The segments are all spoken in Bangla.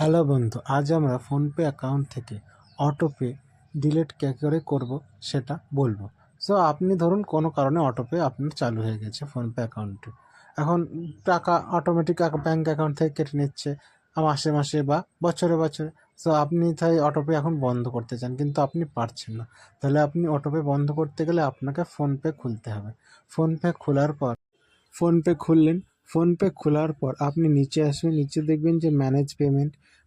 হ্যালো বন্ধু, আজ আমরা ফোনপে অ্যাকাউন্ট থেকে অটোপে ডিলিট কী করে করব সেটা বলবো। সো আপনি ধরুন কোনো কারণে অটোপে আপনার চালু হয়ে গেছে ফোনপে অ্যাকাউন্টে। এখন টাকা অটোমেটিক ব্যাঙ্ক অ্যাকাউন্ট থেকে কেটে নিচ্ছে মাসে মাসে বা বছরে বছরে। সো আপনি তাই অটোপে এখন বন্ধ করতে চান, কিন্তু আপনি পারছেন না। তাহলে আপনি অটোপে বন্ধ করতে গেলে আপনাকে ফোনপে খুলতে হবে। ফোনপে খোলার পর ফোনপে খুললেন। ফোনপে খোলার পর আপনি নিচে আসবেন, নিচে দেখবেন যে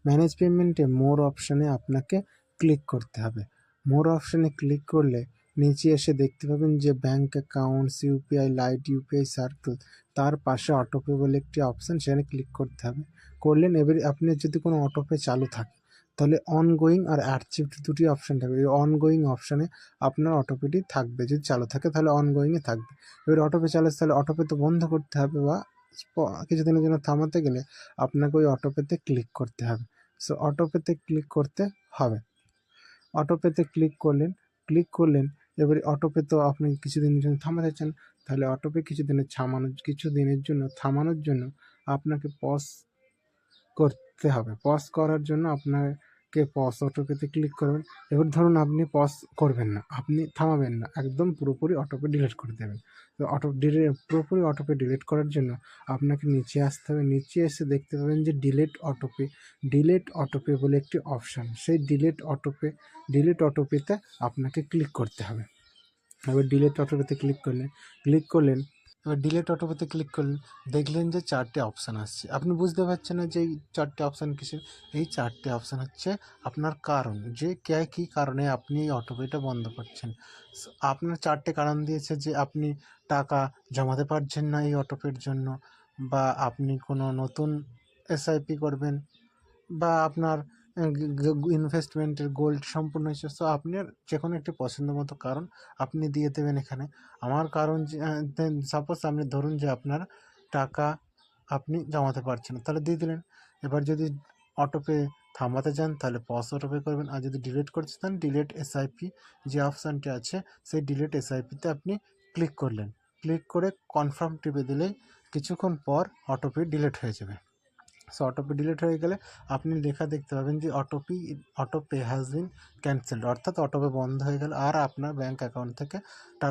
ম্যানেজ পেমেন্টে মোর অপশানে আপনাকে ক্লিক করতে হবে। মোর অপশানে ক্লিক করলে নিচে এসে দেখতে পাবেন যে bank accounts, UPI lite, UPI circle, তার পাশে অটোপে বলে একটি অপশান, সেখানে ক্লিক করতে হবে। করলেন, এবারে আপনি যদি কোনো অটোপে চালু থাকে তাহলে অনগোয়িং আর অ্যাচিভড দুটি অপশান থাকবে। এই অনগোয়িং অপশানে আপনার অটোপেটি থাকবে, যদি চালু থাকে তাহলে অনগোয়িংয়ে থাকবে। এবার অটোপে চালাচ্ছে তাহলে অটোপে তো বন্ধ করতে হবে, বা কিছুদিনের জন্য থামাতে গেলে আপনাকে ওই অটোপেতে ক্লিক করতে হবে। সো অটোপেতে ক্লিক করতে হবে। অটোপেতে ক্লিক করলেন। এবারে অটোপে তো আপনি কিছুদিনের জন্য থামাতে চান, তাহলে অটোপে কিছুদিনের জন্য থামানোর জন্য আপনাকে পজ করতে হবে। পজ করার জন্য আপনাকে পজ অটোপেতে ক্লিক করবেন। এবার ধরুন আপনি পজ করবেন না, আপনি থামাবেন না, একদম পুরোপুরি অটোপে ডিলিট করে দেবেন। তো পুরোপুরি অটোপে ডিলিট করার জন্য আপনাকে নিচে আসতে হবে। নিচে এসে দেখতে পাবেন যে ডিলিট অটোপে বলে একটি অপশান, সেই ডিলিট অটোপেতে আপনাকে ক্লিক করতে হবে। এবার ডিলিট অটোপেতে ক্লিক করলেন। এবার ডিলিট অটোপেতে ক্লিক করলেন, দেখলেন যে 4টে অপশান আসছে। আপনি বুঝতে পারছেন না যে এই 4টে অপশান কিসের। এই 4টে অপশান হচ্ছে আপনার কারণ, যে কী কারণে আপনি এই অটোপেটা বন্ধ করছেন। আপনার 4টে কারণ দিয়েছে, যে আপনি টাকা জমাতে পারছেন না এই অটোপের জন্য, বা আপনি কোনো নতুন এসআইপি করবেন, বা আপনার ইনভেস্টমেন্টের গোল্ড সম্পূর্ণ হয়েছে। সো আপনার যে কোনো একটি পছন্দ মতো কারণ আপনি দিয়ে দেবেন এখানে। আমার কারণ যে সাপোজ আপনি ধরুন যে আপনার টাকা আপনি জমাতে পারছেন না, তাহলে দিয়ে দিলেন। এবার যদি অটোপে থামাতে চান তাহলে পজ অটোপে করবেন, আর যদি ডিলিট করতে চান ডিলিট এসআইপি যে অপশানটি আছে, সেই ডিলিট এসআইপিতে আপনি ক্লিক করে কনফার্ম টিপে দিলেই কিছুক্ষণ পর অটোপে ডিলিট হয়ে যাবে। সো অটোপে ডিলিট হয়ে গেলে আপনি লেখা দেখতে পাবেন যে অটোপে হ্যাজ বিন ক্যান্সেলড, অর্থাৎ অটোপে বন্ধ হয়ে গেল, আর আপনার ব্যাঙ্ক অ্যাকাউন্ট থেকে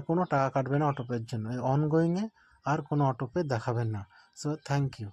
কোনো টাকা কাটবে না অটোপের জন্য। এই অনগোয়িংয়ে আর কোনো অটোপে দেখাবেন না। So thank you.